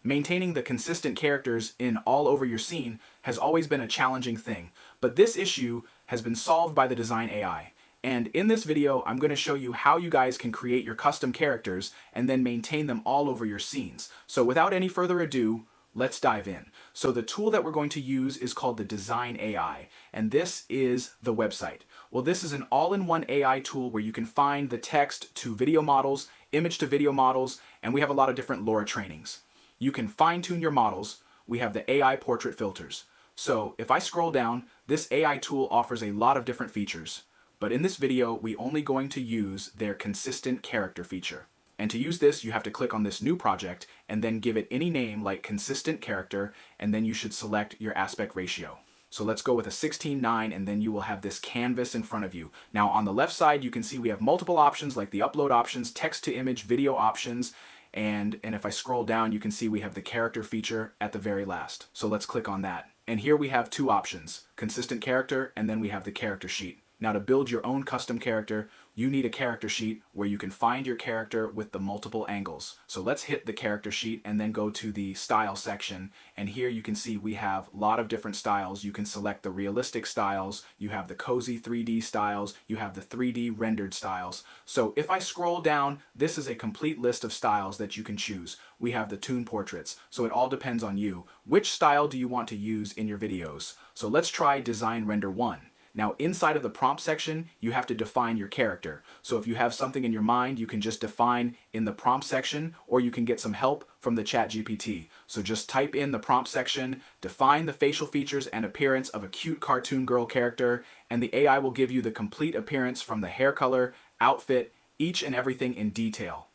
Maintaining the consistent characters in all over your scene has always been a challenging thing, but this issue has been solved by the Design AI. And in this video, I'm going to show you how you guys can create your custom characters and then maintain them all over your scenes. So without any further ado, let's dive in. So the tool that we're going to use is called the Design AI, and this is the website. Well, this is an all-in-one AI tool where you can find the text to video models, image to video models, and we have a lot of different LoRa trainings. You can fine-tune your models. We have the AI portrait filters. So if I scroll down, this AI tool offers a lot of different features. But in this video, we're only going to use their consistent character feature. And to use this, you have to click on this new project and then give it any name like consistent character, and then you should select your aspect ratio. So let's go with a 16:9, and then you will have this canvas in front of you. Now on the left side, you can see we have multiple options like the upload options, text to image, video options, and if I scroll down, you can see we have the character feature at the very last. So let's click on that. And here we have two options, consistent character, and then we have the character sheet. Now to build your own custom character, you need a character sheet where you can find your character with the multiple angles. So let's hit the character sheet and then go to the style section. And here you can see we have a lot of different styles. You can select the realistic styles, you have the cozy 3D styles, you have the 3D rendered styles. So if I scroll down, this is a complete list of styles that you can choose. We have the toon portraits, so it all depends on you. Which style do you want to use in your videos? So let's try design render 1. Now inside of the prompt section, you have to define your character. So if you have something in your mind, you can just define in the prompt section, or you can get some help from the ChatGPT. So just type in the prompt section, define the facial features and appearance of a cute cartoon girl character, and the AI will give you the complete appearance from the hair color, outfit, each and everything in detail.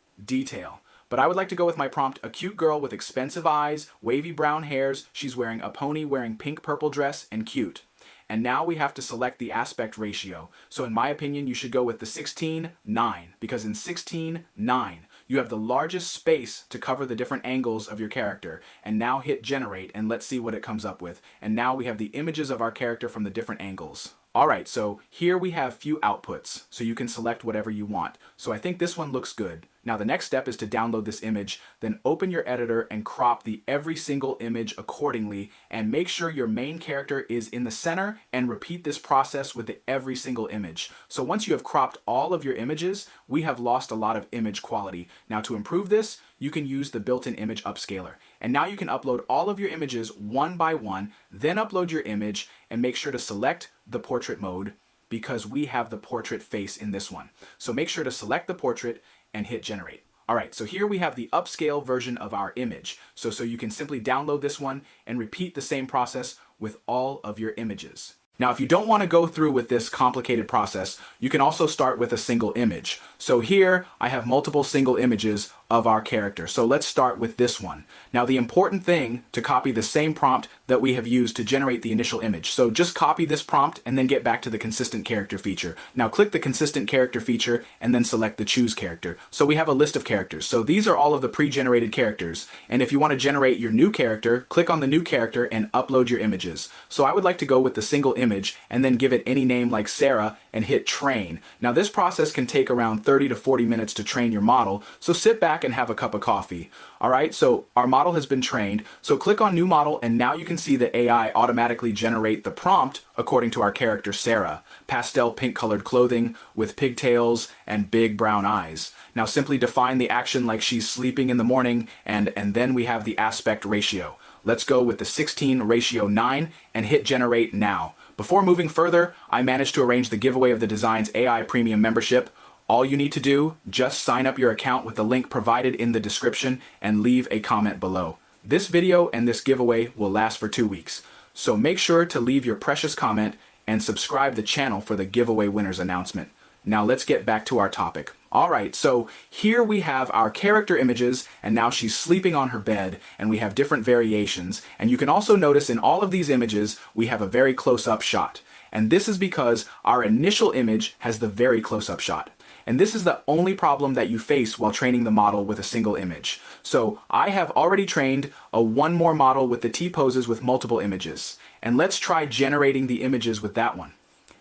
But I would like to go with my prompt, a cute girl with expensive eyes, wavy brown hairs, she's wearing a pony, wearing pink purple dress, and cute. And now we have to select the aspect ratio. So in my opinion, you should go with the 16:9, because in 16:9, you have the largest space to cover the different angles of your character. And now hit generate, and let's see what it comes up with. And now we have the images of our character from the different angles. Alright, so here we have few outputs, so you can select whatever you want. So I think this one looks good. Now the next step is to download this image, then open your editor and crop every single image accordingly, and make sure your main character is in the center, and repeat this process with every single image. So once you have cropped all of your images, we have lost a lot of image quality. Now to improve this, you can use the built-in image upscaler. And now you can upload all of your images one by one, then upload your image and make sure to select the portrait mode, because we have the portrait face in this one. So make sure to select the portrait and hit generate. Alright, so here we have the upscale version of our image. So you can simply download this one and repeat the same process with all of your images. Now, if you don't want to go through with this complicated process, you can also start with a single image. So here I have multiple single images of our character. So let's start with this one. Now, the important thing to copy the same prompt that we have used to generate the initial image. So just copy this prompt and then get back to the consistent character feature. Now click the consistent character feature and then select the choose character. So we have a list of characters. So these are all of the pre-generated characters. And if you want to generate your new character, click on the new character and upload your images. So I would like to go with the single image and then give it any name like Sarah and hit train. Now this process can take around 30 to 40 minutes to train your model, so sit back and have a cup of coffee. Alright, so our model has been trained, so click on new model, and now you can see the AI automatically generate the prompt according to our character Sarah. Pastel pink colored clothing with pigtails and big brown eyes. Now simply define the action like she's sleeping in the morning, and then we have the aspect ratio. Let's go with the 16:9 and hit generate now. Before moving further, I managed to arrange the giveaway of the Design's AI Premium membership. All you need to do, just sign up your account with the link provided in the description and leave a comment below. This video and this giveaway will last for 2 weeks, so make sure to leave your precious comment and subscribe the channel for the giveaway winners announcement. Now let's get back to our topic. Alright, so here we have our character images, and now she's sleeping on her bed, and we have different variations. And you can also notice in all of these images, we have a very close-up shot. And this is because our initial image has the very close-up shot. And this is the only problem that you face while training the model with a single image. So I have already trained one more model with the T-poses with multiple images. And let's try generating the images with that one.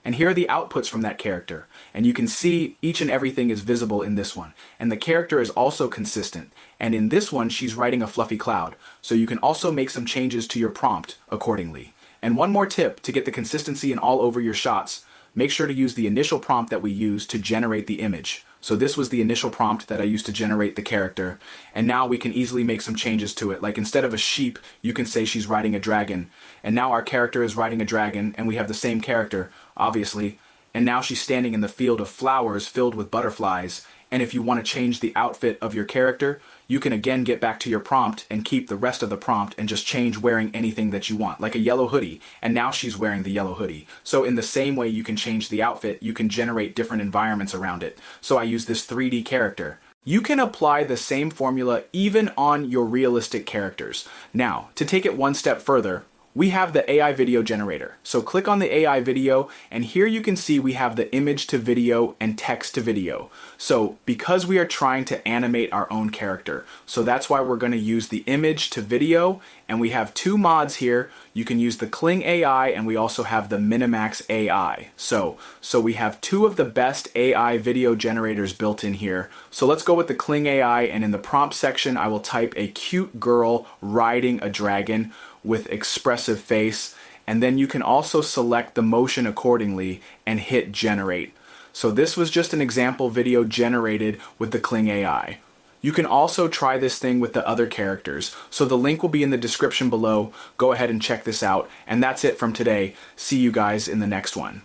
And here are the outputs from that character. And you can see each and everything is visible in this one. And the character is also consistent. And in this one, she's riding a fluffy cloud. So you can also make some changes to your prompt accordingly. And one more tip to get the consistency in all over your shots, make sure to use the initial prompt that we used to generate the image. So this was the initial prompt that I used to generate the character. And now we can easily make some changes to it. Like instead of a sheep, you can say she's riding a dragon. And now our character is riding a dragon, and we have the same character, obviously. And now she's standing in the field of flowers filled with butterflies. And if you want to change the outfit of your character, you can again get back to your prompt and keep the rest of the prompt and just change wearing anything that you want, like a yellow hoodie. And now she's wearing the yellow hoodie. So in the same way you can change the outfit, you can generate different environments around it. So I use this 3D character. You can apply the same formula even on your realistic characters. Now, to take it one step further, we have the AI video generator. So click on the AI video, and here you can see we have the image to video and text to video. So because we are trying to animate our own character, so that's why we're going to use the image to video, and we have two mods here. You can use the Kling AI, and we also have the Minimax AI. So we have two of the best AI video generators built in here. So let's go with the Kling AI, and in the prompt section, I will type a cute girl riding a dragon with expressive face, and then you can also select the motion accordingly and hit generate. So this was just an example video generated with the Kling AI. You can also try this thing with the other characters. So the link will be in the description below. Go ahead and check this out. And that's it from today. See you guys in the next one.